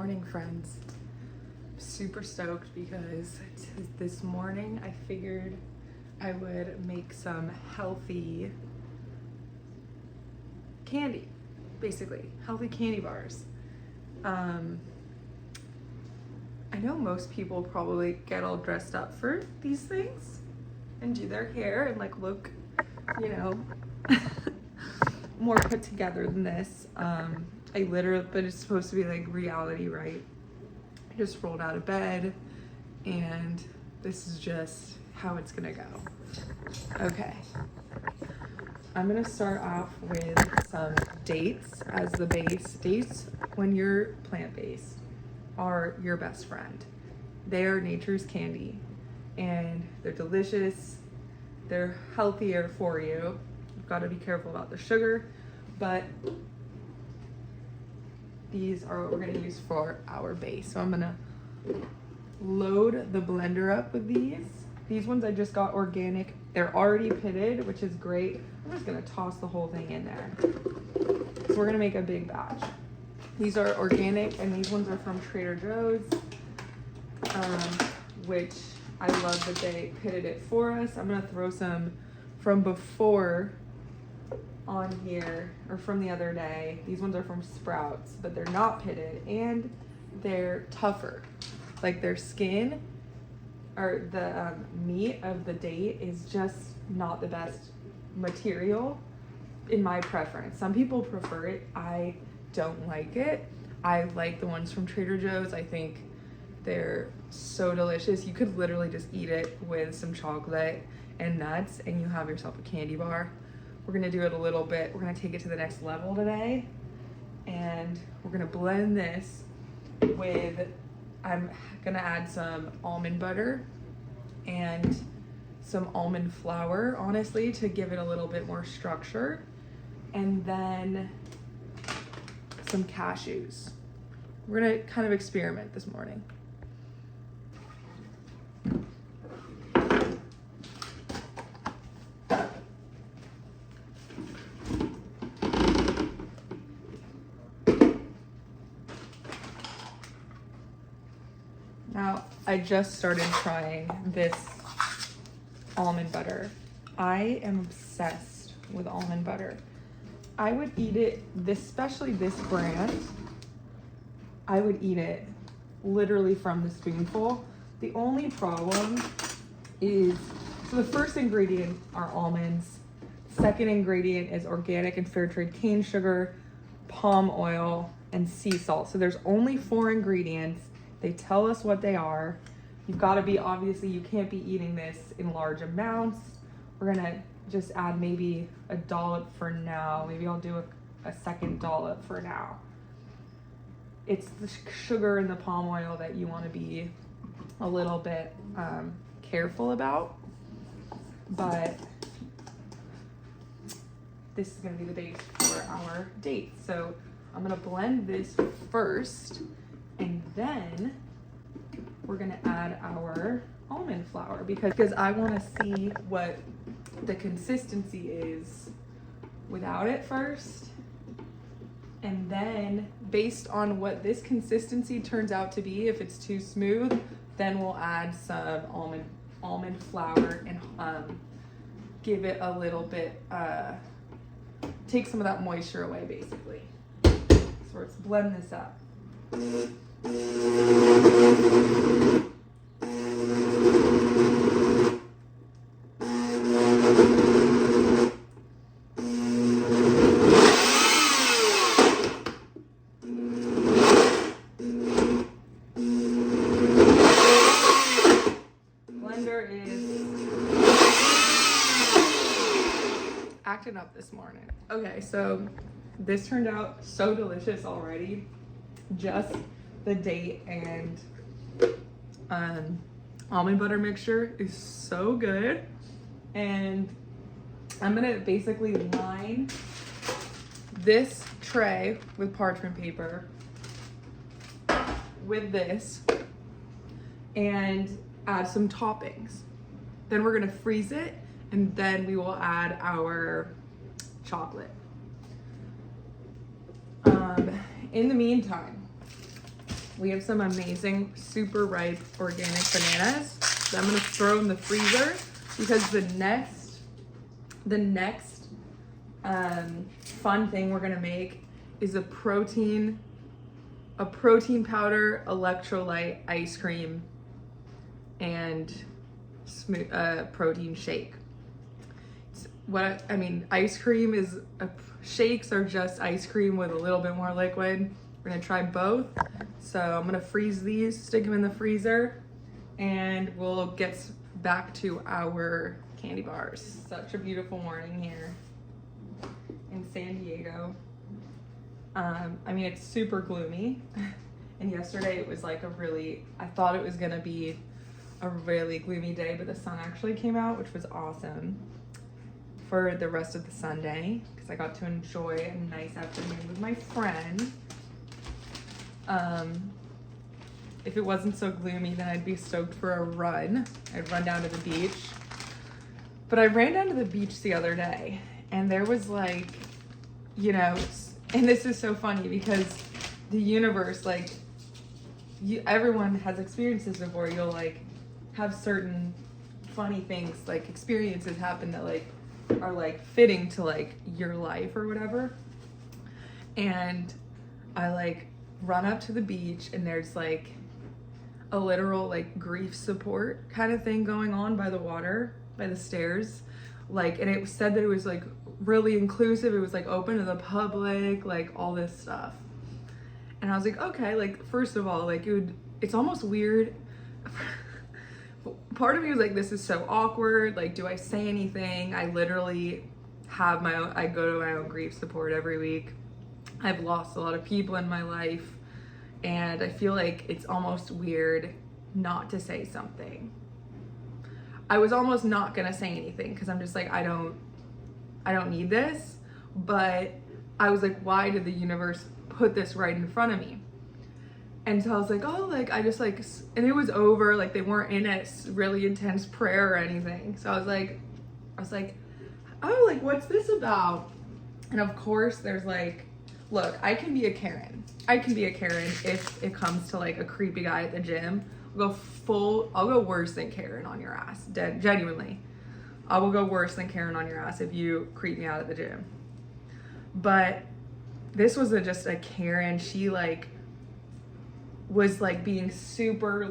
Morning, friends. Super stoked because this morning I figured I would make some healthy candy, basically healthy candy bars. I know most people probably get all dressed up for these things and do their hair and like look, more put together than this. But it's supposed to be like reality, right? I just rolled out of bed and this is just how it's gonna go. Okay. I'm gonna start off with some dates as the base. Dates, when you're plant-based, are your best friend. They are nature's candy and they're delicious. They're healthier for you. You've got to be careful about the sugar, but these are what we're gonna use for our base. So I'm gonna load the blender up with these. These ones I just got organic. They're already pitted, which is great. I'm just gonna toss the whole thing in there. So we're gonna make a big batch. These are organic and these ones are from Trader Joe's, which I love that they pitted it for us. I'm gonna throw some from before on here, or from the other day. These ones are from Sprouts, but they're not pitted and they're tougher. Like their skin or the meat of the date is just not the best material in my preference. Some people prefer it. I don't like it. I like the ones from Trader Joe's. I think they're so delicious. You could literally just eat it with some chocolate and nuts and you have yourself a candy bar. We're gonna do it a little bit. We're gonna take it to the next level today. And we're gonna blend this with, I'm gonna add some almond butter and some almond flour, honestly, to give it a little bit more structure. And then some cashews. We're gonna kind of experiment this morning. Now, I just started trying this almond butter. I am obsessed with almond butter. I would eat it, especially this brand, I would eat it literally from the spoonful. The only problem is, so the first ingredient are almonds. Second ingredient is organic and fair trade cane sugar, palm oil, and sea salt. So there's only 4 ingredients. They tell us what they are. You've got to be, obviously, you can't be eating this in large amounts. We're gonna just add maybe a dollop for now. Maybe I'll do a second dollop for now. It's the sugar and the palm oil that you want to be a little bit careful about. But this is gonna be the base for our date. So I'm gonna blend this first. And then we're gonna add our almond flour because I wanna see what the consistency is without it first. And then based on what this consistency turns out to be, if it's too smooth, then we'll add some almond flour and give it a little bit, take some of that moisture away basically. So let's blend this up. Blender is acting up this morning. Okay, so this turned out so delicious already. Just the date and almond butter mixture is so good. And I'm gonna basically line this tray with parchment paper with this and add some toppings. Then we're gonna freeze it and then we will add our chocolate. In the meantime, We have some amazing, super ripe organic bananas that I'm gonna throw in the freezer because the next fun thing we're gonna make is a protein powder electrolyte ice cream and protein shake. Ice cream is shakes are just ice cream with a little bit more liquid. We're gonna try both. So I'm gonna freeze these, stick them in the freezer, and we'll get back to our candy bars. Such a beautiful morning here in San Diego. It's super gloomy. And yesterday it was like I thought it was gonna be a really gloomy day, but the sun actually came out, which was awesome for the rest of the Sunday because I got to enjoy a nice afternoon with my friend. If it wasn't so gloomy, then I'd be stoked for a run. I'd run down to the beach. But I ran down to the beach the other day and there was and this is so funny because the universe, everyone has experiences before. You'll have certain funny things, experiences happen that are fitting to your life or whatever. And I run up to the beach and there's a literal grief support kind of thing going on by the water, by the stairs. And it said that it was really inclusive. It was open to the public, all this stuff. And I was okay, first of all, it's almost weird. Part of me was this is so awkward. Do I say anything? I literally have I go to my own grief support every week. I've lost a lot of people in my life and I feel it's almost weird not to say something. I was almost not gonna say anything because I'm just I don't need this, but I was why did the universe put this right in front of me? And so I was I just and it was over, they weren't in a really intense prayer or anything. So I was oh, what's this about? And of course there's look, I can be a Karen. I can be a Karen if it comes to a creepy guy at the gym. I'll go worse than Karen on your ass. Genuinely. I will go worse than Karen on your ass if you creep me out at the gym. But this was just a Karen. She was being super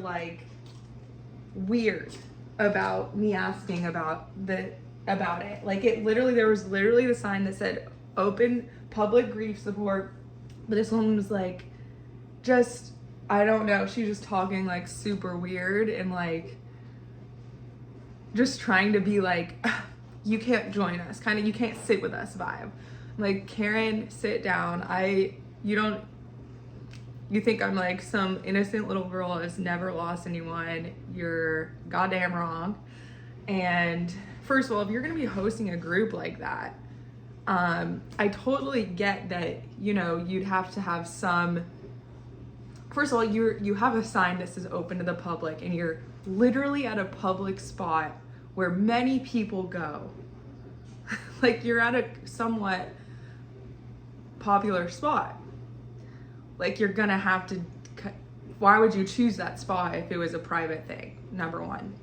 weird about me asking about it. It literally, there was literally the sign that said open public grief support, but this woman was just, I don't know, she was just talking super weird and just trying to be you can't join us, kind of, you can't sit with us vibe. Karen, sit down. You think I'm some innocent little girl that's never lost anyone. You're goddamn wrong. And first of all, if you're gonna be hosting a group like that, I totally get that, you'd have to have some, first of all, you have a sign that says open to the public and you're literally at a public spot where many people go. You're at a somewhat popular spot. You're gonna have to, why would you choose that spot if it was a private thing? Number one.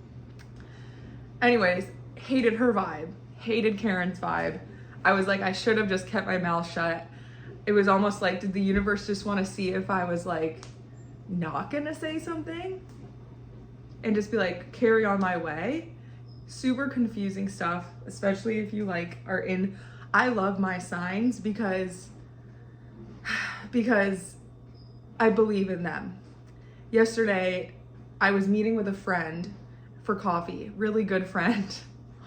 Anyways, hated her vibe, hated Karen's vibe. I was I should have just kept my mouth shut. It was almost did the universe just want to see if I was not gonna say something and just be carry on my way? Super confusing stuff, especially if you are in, I love my signs because I believe in them. Yesterday, I was meeting with a friend for coffee, really good friend,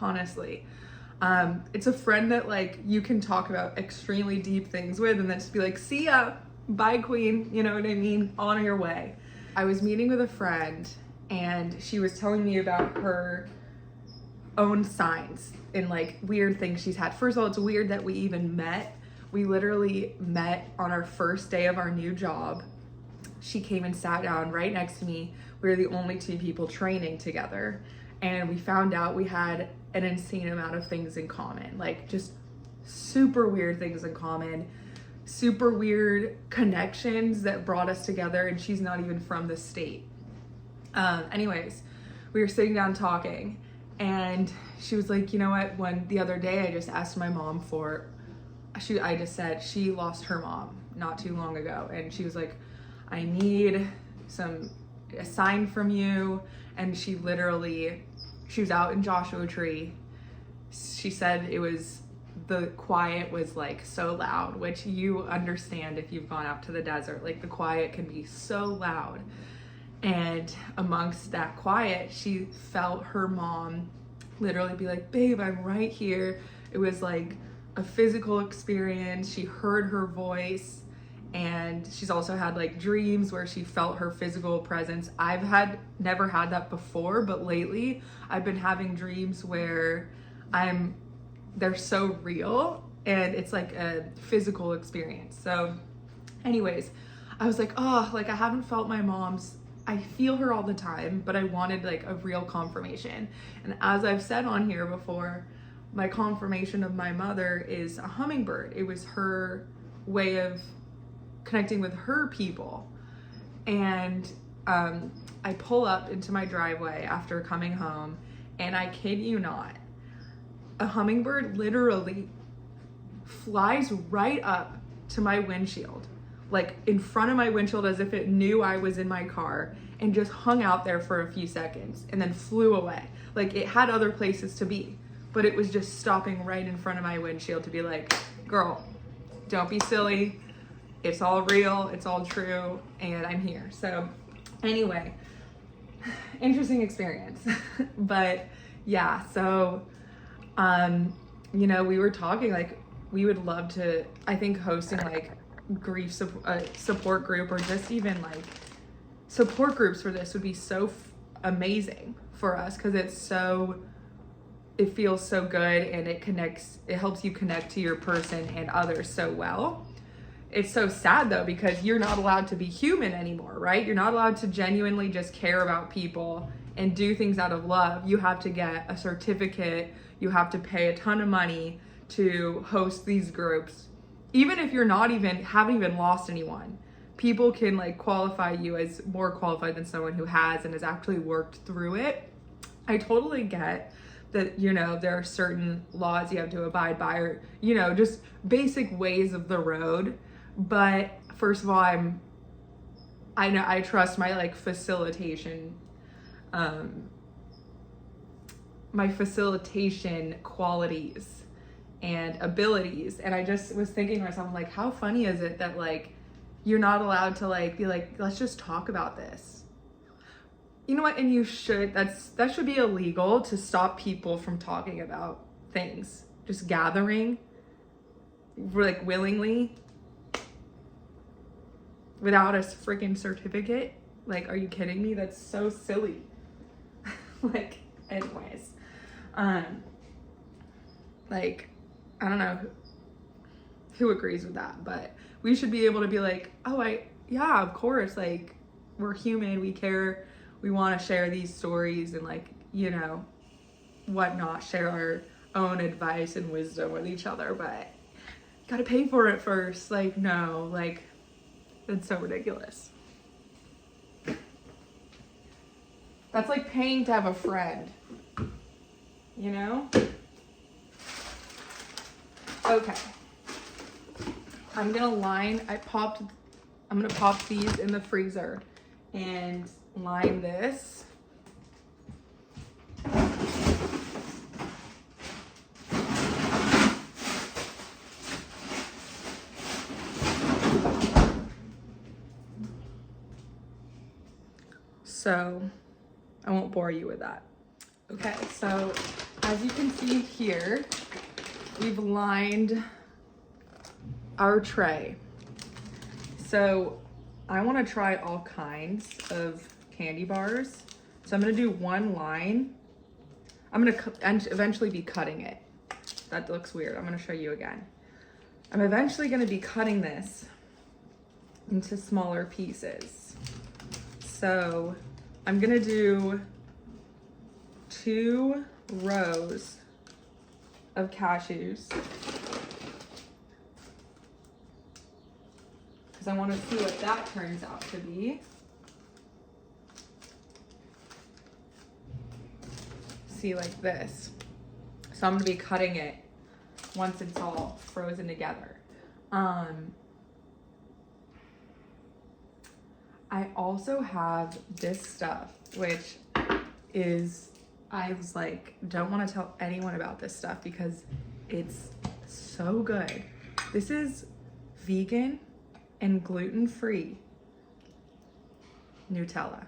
honestly. It's a friend that you can talk about extremely deep things with and then just be see ya, bye queen, you know what I mean? On your way. I was meeting with a friend and she was telling me about her own signs and weird things she's had. First of all, it's weird that we even met. We literally met on our first day of our new job. She came and sat down right next to me. We were the only two people training together. And we found out we had an insane amount of things in common. Just super weird things in common. super weird connections that brought us together, and she's not even from the state. Anyways, we were sitting down talking, and she was like, you know what, the other day I just asked my mom I just said she lost her mom not too long ago, and she was like, I need a sign from you. And she was out in Joshua Tree. She said the quiet was like so loud, which you understand if you've gone out to the desert, like the quiet can be so loud. And amongst that quiet, she felt her mom literally be like, babe, I'm right here. It was like a physical experience. She heard her voice, and she's also had like dreams where she felt her physical presence. I've never had that before, but lately I've been having dreams where they're so real and it's like a physical experience. So anyways, I was like, oh, like I haven't felt my mom's, I feel her all the time, but I wanted like a real confirmation. And as I've said on here before, my confirmation of my mother is a hummingbird. It was her way of connecting with her people. And I pull up into my driveway after coming home, and I kid you not, a hummingbird literally flies right up to my windshield, like in front of my windshield, as if it knew I was in my car, and just hung out there for a few seconds and then flew away. Like it had other places to be, but it was just stopping right in front of my windshield to be like, girl, don't be silly. It's all real, it's all true, and I'm here. So anyway, interesting experience. But yeah, so, we were talking, like, we would love to, I think hosting like grief support group, or just even like support groups for this would be so amazing for us, because it feels so good, and it helps you connect to your person and others so well. It's so sad though, because you're not allowed to be human anymore, right? You're not allowed to genuinely just care about people and do things out of love. You have to get a certificate. You have to pay a ton of money to host these groups. Even if you're haven't even lost anyone, people can like qualify you as more qualified than someone who has and has actually worked through it. I totally get that, there are certain laws you have to abide by, or, just basic ways of the road. But first of all, I trust my like facilitation qualities and abilities. And I just was thinking to myself, like, how funny is it that like you're not allowed to like be like, let's just talk about this. You know what? And that should be illegal, to stop people from talking about things, just gathering like willingly without a freaking certificate. Like, are you kidding me? That's so silly. Like, anyways, like, I don't know who agrees with that, but we should be able to be like, yeah, of course, like, we're human, we care, we want to share these stories and like, whatnot, share our own advice and wisdom with each other, but you gotta pay for it first. Like, no, like, that's so ridiculous. That's like paying to have a friend, Okay. I'm gonna pop these in the freezer and line this. So I won't bore you with that. Okay, so as you can see here, we've lined our tray. So I want to try all kinds of candy bars. So I'm going to do one line. I'm going to eventually be cutting it. That looks weird. I'm going to show you again. I'm eventually going to be cutting this into smaller pieces. So I'm going to do 2 rows of cashews. because I want to see what that turns out to be. See, like this. So I'm going to be cutting it once it's all frozen together. I also have this stuff, which is, I was like, don't want to tell anyone about this stuff because it's so good. This is vegan and gluten-free Nutella.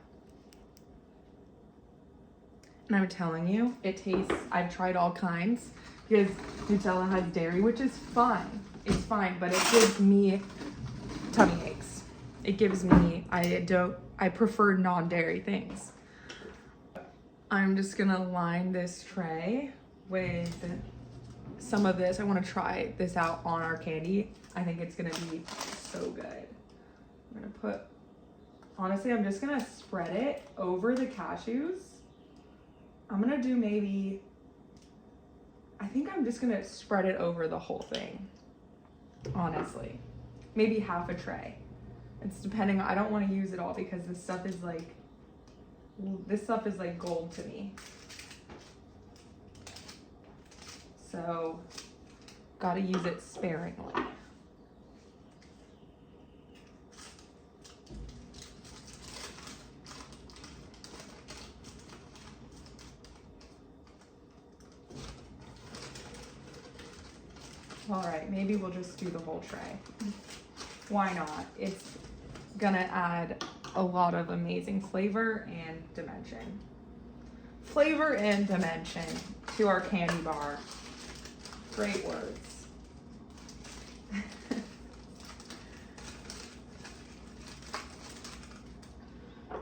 And I'm telling you, it tastes, I've tried all kinds because Nutella has dairy, which is fine. It's fine, but it gives me tummy aches. It gives me, I prefer non-dairy things. I'm just gonna line this tray with some of this. I wanna try this out on our candy. I think it's gonna be so good. I'm gonna put, honestly, I'm just gonna spread it over the cashews. I'm gonna do maybe, I think I'm just gonna spread it over the whole thing, honestly. Maybe half a tray. It's depending on, I don't wanna use it all because this stuff is like gold to me. So, gotta use it sparingly. All right, maybe we'll just do the whole tray. Why not? It's gonna add a lot of amazing flavor and dimension. Flavor and dimension to our candy bar. Great words.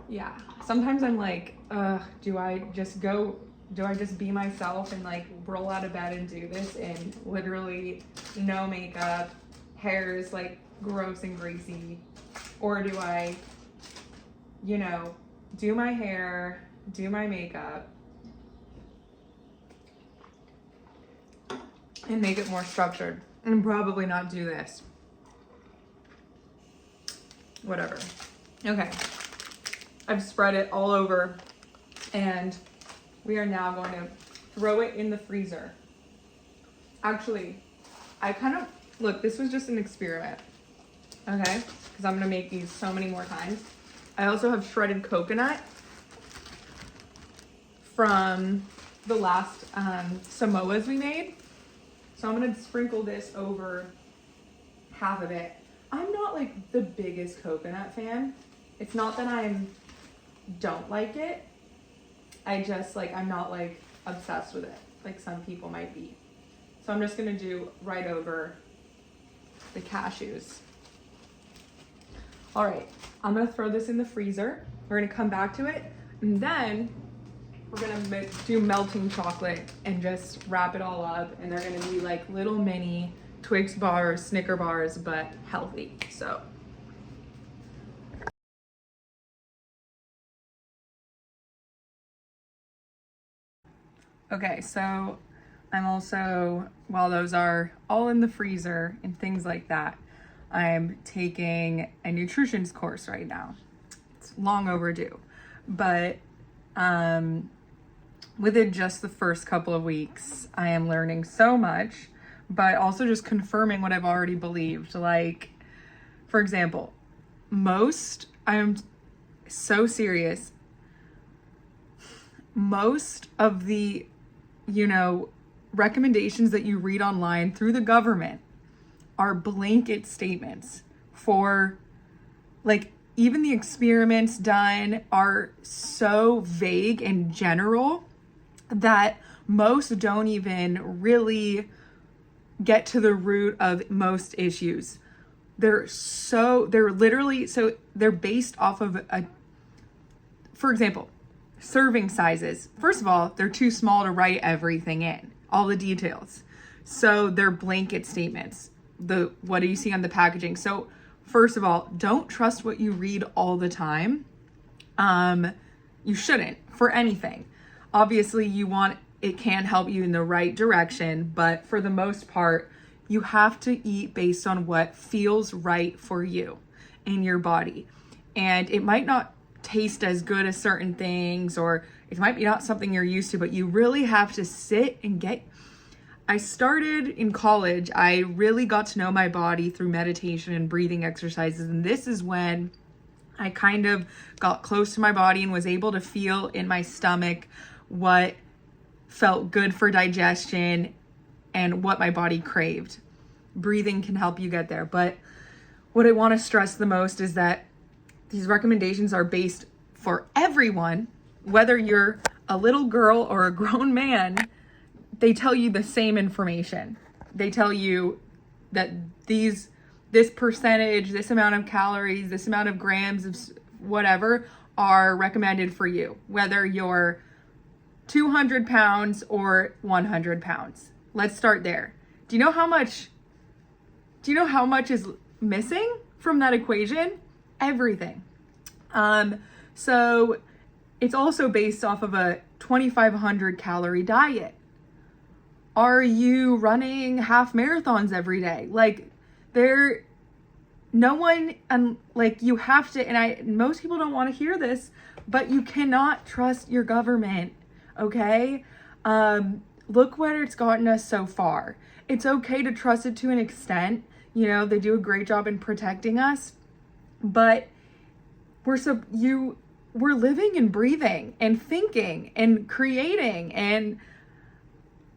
Yeah, sometimes I'm like, do I just be myself and like roll out of bed and do this and literally no makeup, hair is like gross and greasy? Or do I, you know, do my hair, do my makeup, and make it more structured, and probably not do this? Whatever. Okay. I've spread it all over, and we are now going to throw it in the freezer. Actually, look, this was just an experiment, okay? Because I'm gonna make these so many more times. I also have shredded coconut from the last Samoas we made. So I'm gonna sprinkle this over half of it. I'm not like the biggest coconut fan. It's not that I don't like it. I just like, I'm not like obsessed with it like some people might be. So I'm just gonna do right over the cashews. All right, I'm gonna throw this in the freezer. We're gonna come back to it, and then we're gonna do melting chocolate and just wrap it all up, and they're gonna be like little mini Twix bars, Snicker bars, but healthy, so. Okay, so I'm also, while those are all in the freezer and things like that, I'm taking a nutrition course right now. It's long overdue, but within just the first couple of weeks, I am learning so much, but also just confirming what I've already believed. Like, for example, I'm so serious, most of the, recommendations that you read online through the government are blanket statements for, like, even the experiments done are so vague and general that most don't even really get to the root of most issues. They're based off of for example, serving sizes. First of all, they're too small to write everything in, all the details. So they're blanket statements. What do you see on the packaging? So first of all, don't trust what you read all the time. You shouldn't for anything. Obviously, it can help you in the right direction, but for the most part, you have to eat based on what feels right for you. in your body. And it might not taste as good as certain things, or it might be not something you're used to, but you really have to sit and I started in college. I really got to know my body through meditation and breathing exercises. And this is when I kind of got close to my body and was able to feel in my stomach what felt good for digestion and what my body craved. Breathing can help you get there. But what I want to stress the most is that these recommendations are based for everyone, whether you're a little girl or a grown man. They tell you the same information. They tell you that this percentage, this amount of calories, this amount of grams of whatever are recommended for you, whether you're 200 pounds or 100 pounds. Let's start there. Do you know how much is missing from that equation? Everything. So it's also based off of a 2,500 calorie diet. Are you running half marathons every day? You have to, and most people don't want to hear this, but you cannot trust your government, okay? Look where it's gotten us so far. It's okay to trust it to an extent. You know, they do a great job in protecting us, but we're living and breathing and thinking and creating and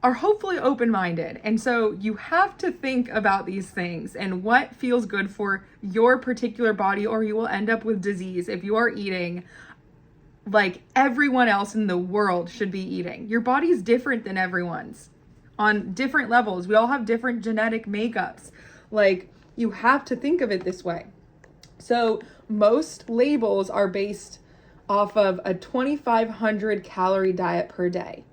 are hopefully open-minded. And so you have to think about these things and what feels good for your particular body, or you will end up with disease if you are eating like everyone else in the world should be eating. Your body's different than everyone's on different levels. We all have different genetic makeups. Like, you have to think of it this way. So most labels are based off of a 2,500 calorie diet per day.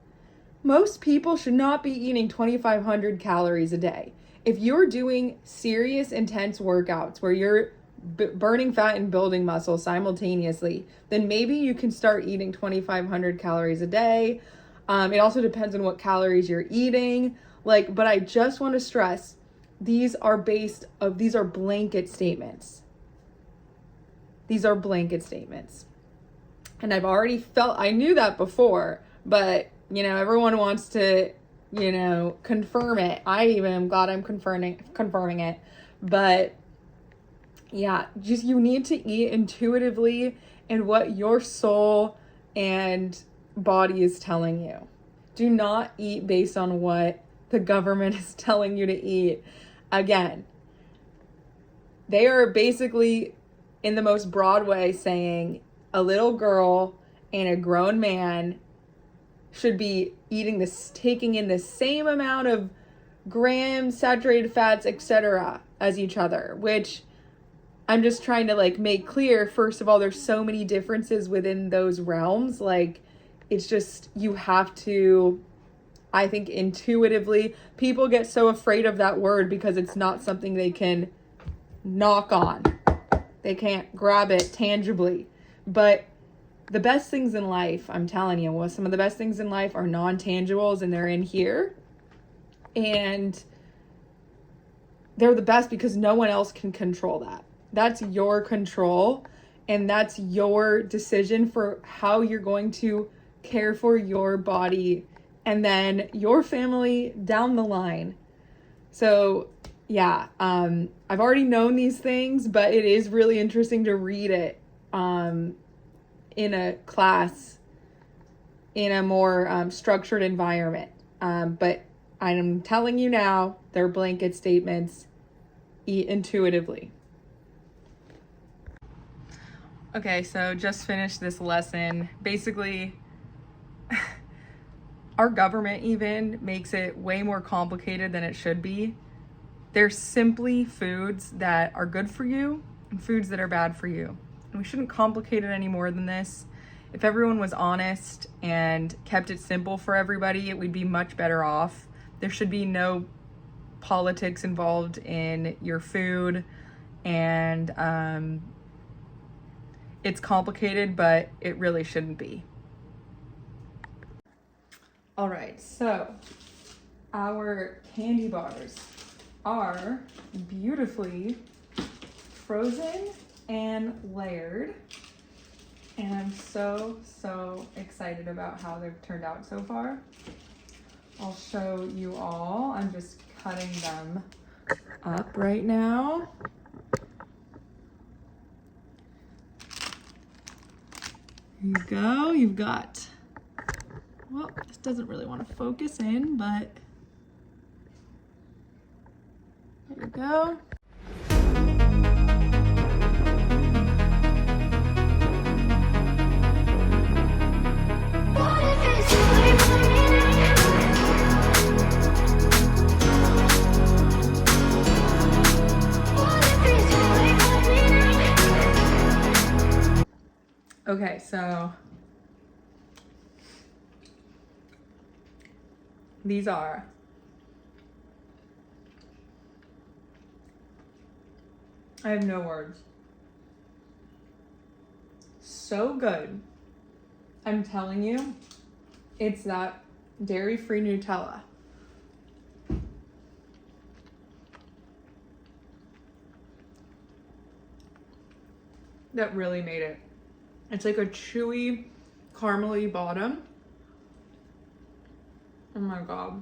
Most people should not be eating 2,500 calories a day. If you're doing serious, intense workouts where you're burning fat and building muscle simultaneously, then maybe you can start eating 2,500 calories a day. It also depends on what calories you're eating. But I just want to stress, these are blanket statements. These are blanket statements. And I knew that before, but everyone wants to, confirm it. I even am glad I'm confirming it. But yeah, just you need to eat intuitively and what your soul and body is telling you. Do not eat based on what the government is telling you to eat. Again, they are basically, in the most broad way, saying a little girl and a grown man should be taking in the same amount of grams, saturated fats, etc. as each other, which I'm just trying to make clear. First of all, there's so many differences within those realms. It's just, you have to, I think, intuitively, people get so afraid of that word because it's not something they can knock on. They can't grab it tangibly. But the best things in life, I'm telling you, some of the best things in life are non-tangibles, and they're in here. And they're the best because no one else can control that. That's your control, and that's your decision for how you're going to care for your body and then your family down the line. So yeah, I've already known these things, but it is really interesting to read it in a class, in a more structured environment. But I'm telling you now, they're blanket statements. Eat intuitively. Okay, so just finished this lesson. Basically, our government even makes it way more complicated than it should be. There's simply foods that are good for you and foods that are bad for you. And we shouldn't complicate it any more than this. If everyone was honest and kept it simple for everybody, we'd be much better off. There should be no politics involved in your food. And it's complicated, but it really shouldn't be. All right, so our candy bars are beautifully frozen and layered. And I'm so excited about how they've turned out so far. I'll show you all. I'm just cutting them up right now. There you go. You've got, well, this doesn't really want to focus in, but there you go. Okay, so these are I have no words. So good. I'm telling you, it's that dairy-free Nutella. That really made it. It's like a chewy, caramely bottom. Oh my God.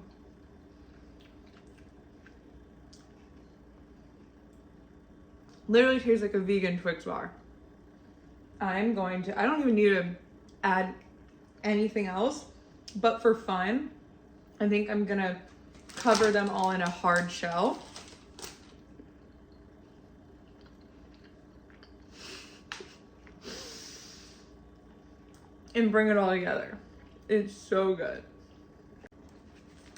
Literally tastes like a vegan Twix bar. I don't even need to add anything else, but for fun, I think I'm gonna cover them all in a hard shell. And bring it all together. It's so good.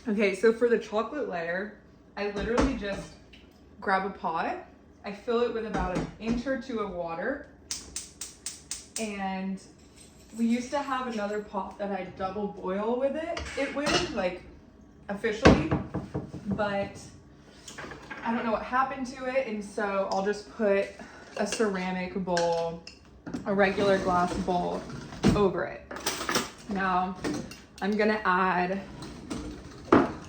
Okay, so for the chocolate layer, I literally just grab a pot. I fill it with about 1 inch or 2 of water. And we used to have another pot that I double boil with it with, like officially, but I don't know what happened to it. And so I'll just put a ceramic bowl, a regular glass bowl over it. Now I'm gonna add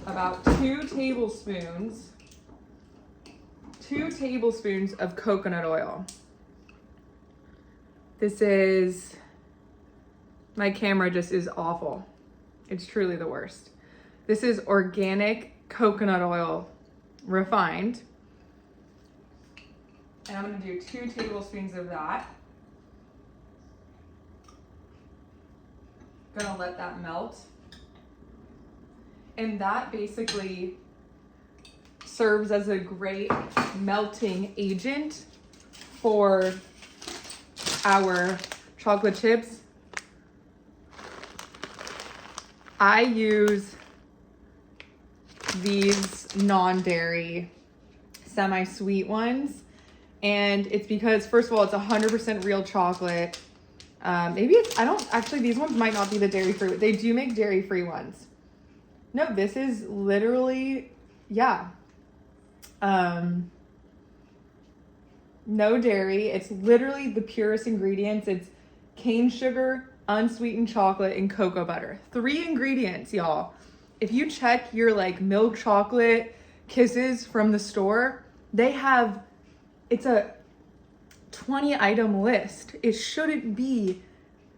about 2 tablespoons of coconut oil. My camera just is awful. It's truly the worst. This is organic coconut oil, refined. And I'm gonna do 2 tablespoons of that. Gonna let that melt. And that basically serves as a great melting agent for our chocolate chips. I use these non-dairy semi-sweet ones, and it's because, first of all, it's 100% real chocolate. These ones might not be the dairy-free, but they do make dairy-free ones. No, this is literally, no dairy. It's literally the purest ingredients. It's cane sugar, unsweetened chocolate, and cocoa butter. 3 ingredients, y'all. If you check your milk chocolate kisses from the store, it's a 20 item list. It shouldn't be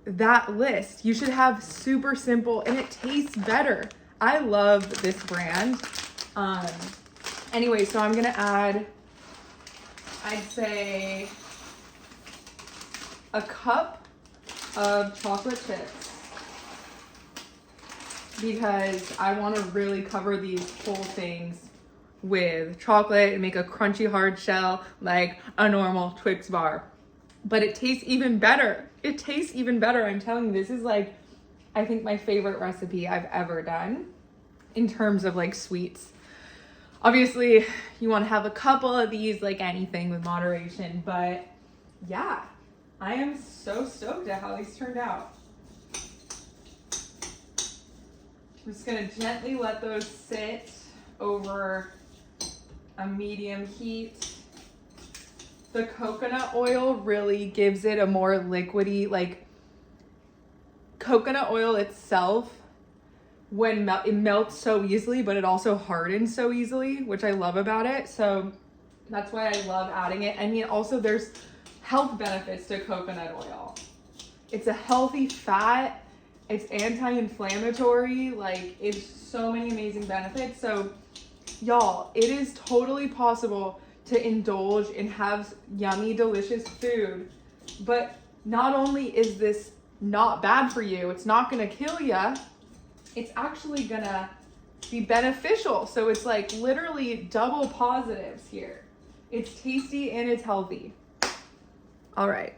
that list. You should have super simple, and it tastes better. I love this brand. Anyway, so I'm gonna add, I'd say, a cup of chocolate chips, because I want to really cover these whole things with chocolate and make a crunchy hard shell like a normal Twix bar. But it tastes even better. It tastes even better. I'm telling you, this is I think my favorite recipe I've ever done in terms of sweets. Obviously, you want to have a couple of these, like anything, with moderation, but yeah, I am so stoked at how these turned out. I'm just gonna gently let those sit over a medium heat. The coconut oil really gives it a more liquidy, coconut oil itself, when it melts so easily, but it also hardens so easily, which I love about it. So that's why I love adding it. I mean, also there's health benefits to coconut oil. It's a healthy fat, it's anti-inflammatory, like it's so many amazing benefits. So y'all, it is totally possible to indulge and have yummy, delicious food. But not only is this not bad for you, it's not gonna kill you, it's actually gonna be beneficial. So it's like literally double positives here. It's tasty and it's healthy. All right.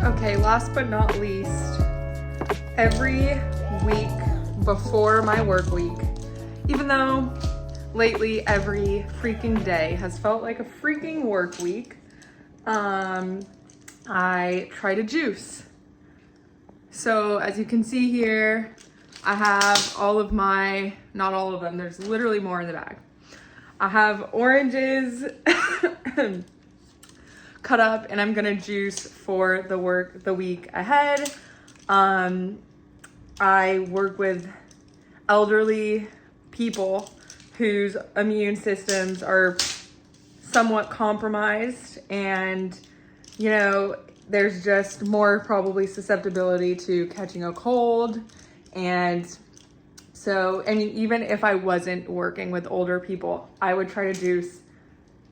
Okay, last but not least, every week before my work week, even though lately every freaking day has felt like a freaking work week, I try to juice. So as you can see here, I have all of my, not all of them, there's literally more in the bag. I have oranges cut up and I'm gonna juice for the week ahead. I work with elderly people whose immune systems are somewhat compromised, and you know, there's just more probably susceptibility to catching a cold. And so, I mean, even if I wasn't working with older people, I would try to juice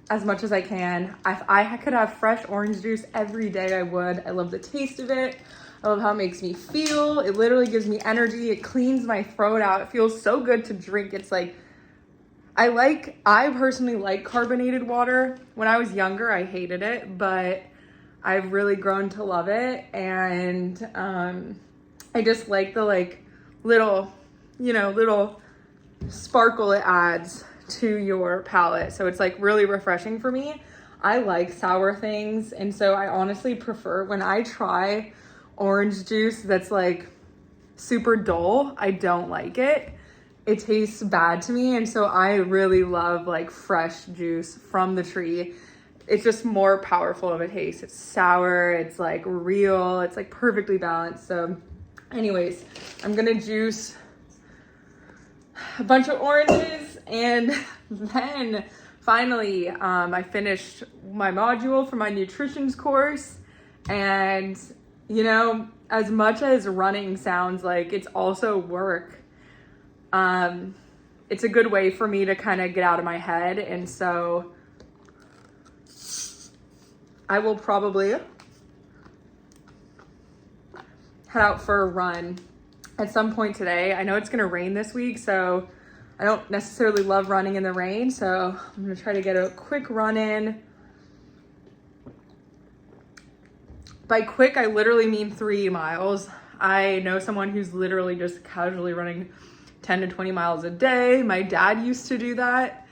as much as I can. If I could have fresh orange juice every day, I would. I love the taste of it. I love how it makes me feel. It literally gives me energy. It cleans my throat out. It feels so good to drink. It's like, I personally like carbonated water. When I was younger, I hated it, but I've really grown to love it. And I just like the little sparkle it adds to your palate. So it's like really refreshing for me. I like sour things, and so I honestly prefer when I try orange juice that's like super dull, I don't like it. It tastes bad to me, and so I really love like fresh juice from the tree. It's just more powerful of a taste. It's sour, it's like real, it's like perfectly balanced. So anyways, I'm gonna juice a bunch of oranges, and then finally I finished my module for my nutrition course. And you know, as much as running sounds like it's also work, it's a good way for me to kind of get out of my head. And so I will probably head out for a run at some point today. I know it's gonna rain this week, so I don't necessarily love running in the rain, so I'm gonna try to get a quick run in. By quick, I literally mean 3 miles. I know someone who's literally just casually running 10 to 20 miles a day. My dad used to do that.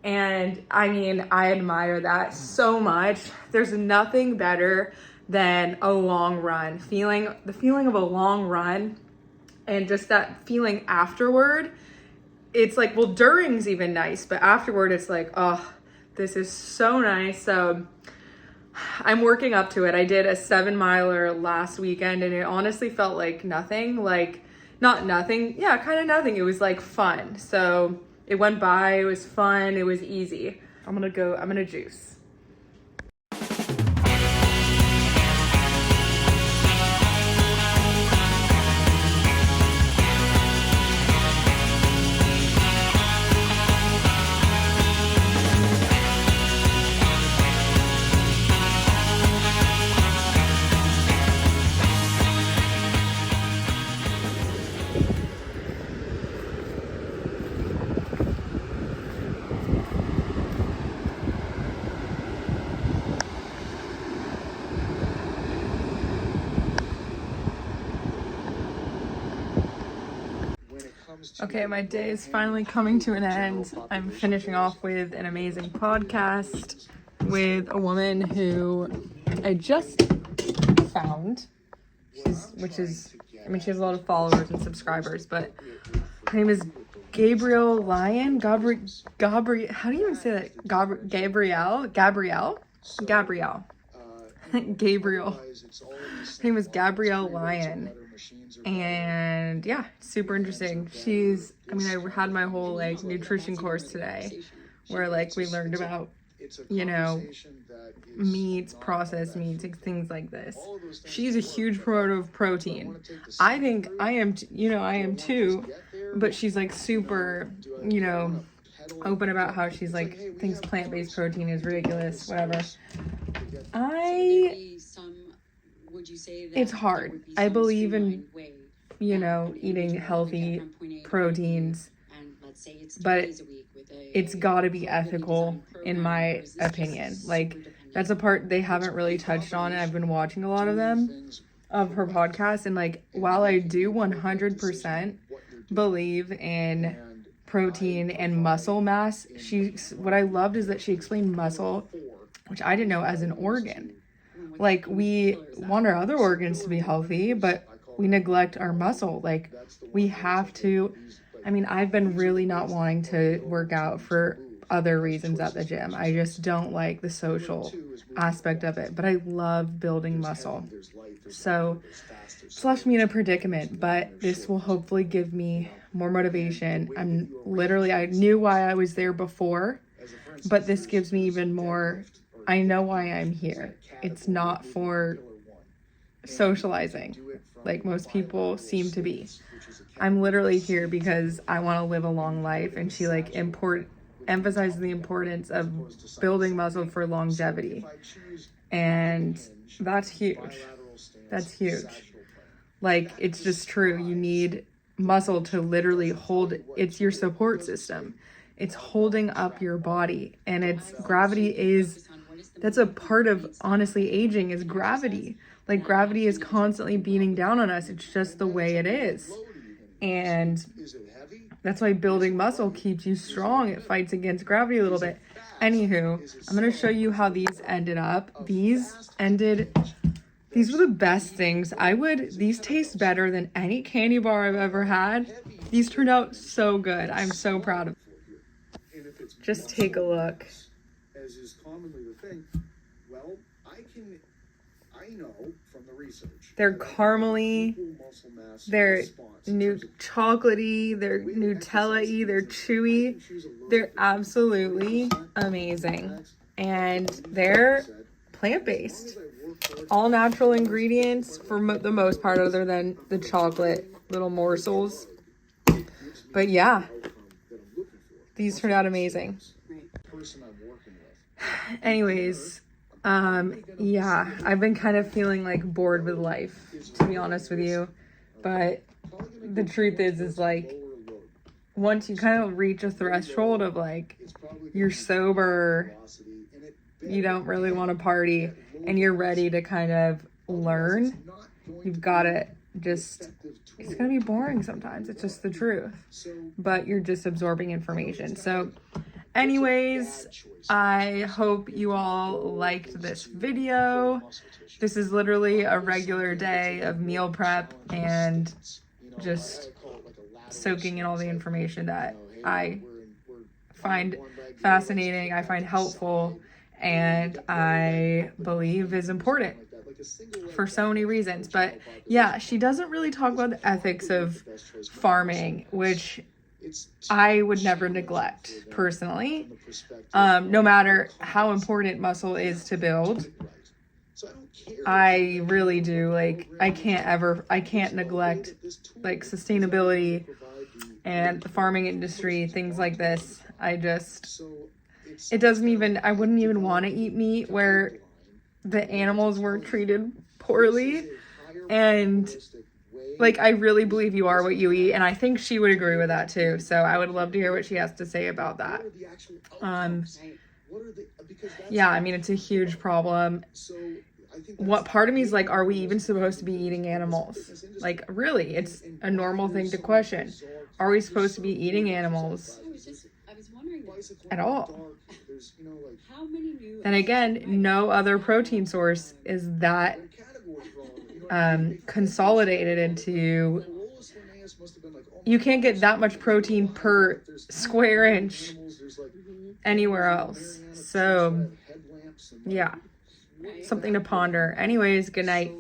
And I mean, I admire that so much. There's nothing better than a long run. The feeling of a long run and just that feeling afterward, it's like, well, during's even nice, but afterward it's like, oh, this is so nice. So I'm working up to it. I did a 7-miler last weekend and it honestly felt like nothing, like not nothing. Yeah, kind of nothing. It was like fun. So it went by, it was fun, it was easy. I'm gonna juice. Okay, my day is finally coming to an end. I'm finishing off with an amazing podcast with a woman who I just found. She has a lot of followers and subscribers, but her name is Gabrielle Lyon. Gabrielle, how do you even say that? Gabrielle. Gabriel. Her name is Gabrielle Lyon. And yeah, super interesting. I had my whole like nutrition course today where like we learned about, meats, processed meats, things like this. She's a huge promoter of protein. I think I am too, but she's like super, open about how she's like thinks plant-based protein is ridiculous, whatever. It's hard. I believe in, eating healthy proteins, but it's got to be ethical, in my opinion. Like, that's a part they haven't really touched on, and I've been watching a lot of her podcasts, and like, while I do 100% believe in protein and muscle mass, what I loved is that she explained muscle, which I didn't know, as an organ. Like, we want our other organs to be healthy, but we neglect our muscle. Like, we have to, I've been really not wanting to work out for other reasons at the gym. I just don't like the social aspect of it, but I love building muscle. So it's left me in a predicament, but this will hopefully give me more motivation. I knew why I was there before, but this gives me even more. I know why I'm here. It's not for socializing like most people seem to be. I'm literally here because I want to live a long life, and she emphasizes the importance of building muscle for longevity. And that's huge. That's huge. Like, it's just true. You need muscle to literally it's your support system. It's holding up your body, and that's a part of, honestly, aging is gravity. Like, gravity is constantly beating down on us. It's just the way it is. And that's why building muscle keeps you strong. It fights against gravity a little bit. Anywho, I'm going to show you how these ended up. These were the best things. These taste better than any candy bar I've ever had. These turned out so good. I'm so proud of them. Just take a look. As is commonly the thing, I know from the research. They're caramely, they're chocolatey, they're Nutella-y, they're chewy. They're absolutely amazing. And they're plant-based. All natural ingredients for the most part, other than the chocolate little morsels. But yeah, these turned out amazing. Anyways, yeah, I've been kind of feeling like bored with life, to be honest with you. But the truth is like, once you kind of reach a threshold of like, you're sober, you don't really want to party, and you're ready to kind of learn, you've got to it's going to be boring sometimes. It's just the truth. But you're just absorbing information. So Anyways, I hope you all liked this video. This is literally a regular day of meal prep and just soaking in all the information that I find fascinating, I find helpful, and I believe is important for so many reasons. But yeah, she doesn't really talk about the ethics of farming, which I would never neglect personally, no matter how important muscle is to build. I really do, like, I can't neglect, like, sustainability and the farming industry, things like this. I wouldn't even want to eat meat where the animals were treated poorly. And like, I really believe you are what you eat, and I think she would agree with that too. So I would love to hear what she has to say about that. Yeah, I mean, it's a huge problem. What part of me is like, are we even supposed to be eating animals? Like, really, it's a normal thing to question. Are we supposed to be eating animals at all? And again, no other protein source is that consolidated into, you can't get that much protein per square inch anywhere else. So yeah, something to ponder. Anyways, good night.